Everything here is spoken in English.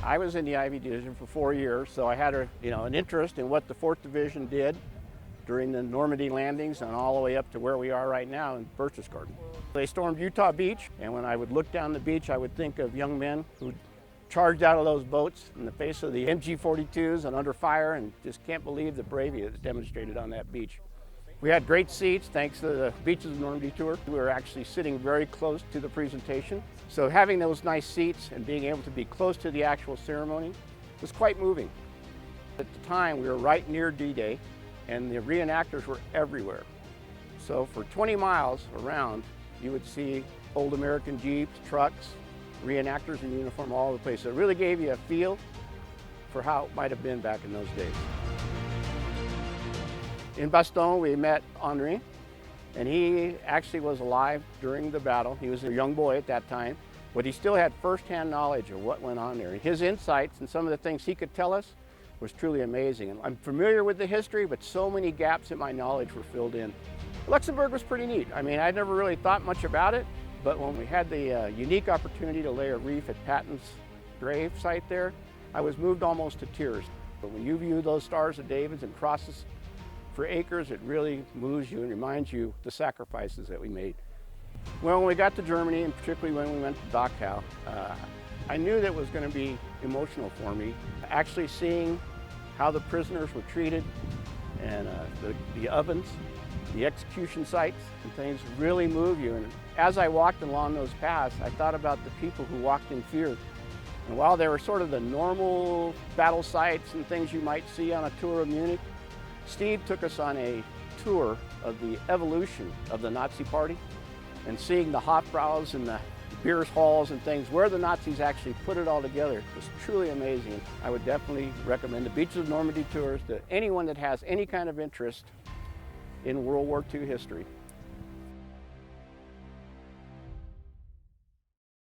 I was in the Ivy Division for 4 years, so I had an interest in what the 4th Division did during the Normandy landings and all the way up to where we are right now in Berchtesgaden. They stormed Utah Beach, and when I would look down the beach, I would think of young men who charged out of those boats in the face of the MG-42s and under fire, and just can't believe the bravery that's demonstrated on that beach. We had great seats thanks to the Beaches of Normandy tour. We were actually sitting very close to the presentation. So having those nice seats and being able to be close to the actual ceremony was quite moving. At the time, we were right near D-Day, and the reenactors were everywhere. So for 20 miles around, you would see old American Jeeps, trucks, reenactors in uniform all over the place. So it really gave you a feel for how it might have been back in those days. In Bastogne, we met Henri, and he actually was alive during the battle. He was a young boy at that time, but he still had firsthand knowledge of what went on there. And his insights and some of the things he could tell us was truly amazing. And I'm familiar with the history, but so many gaps in my knowledge were filled in. Luxembourg was pretty neat. I mean, I'd never really thought much about it, but when we had the unique opportunity to lay a wreath at Patton's grave site there, I was moved almost to tears. But when you view those Stars of David and crosses for acres, it really moves you and reminds you the sacrifices that we made. Well, when we got to Germany, and particularly when we went to Dachau, I knew that it was going to be emotional for me. Actually seeing how the prisoners were treated and the ovens, the execution sites and things really move you. And as I walked along those paths, I thought about the people who walked in fear. And while they were sort of the normal battle sites and things you might see on a tour of Munich, Steve took us on a tour of the evolution of the Nazi Party and seeing the Hofbraus and the beer halls and things where the Nazis actually put it all together was truly amazing. I would definitely recommend the Beaches of Normandy tours to anyone that has any kind of interest in World War II history.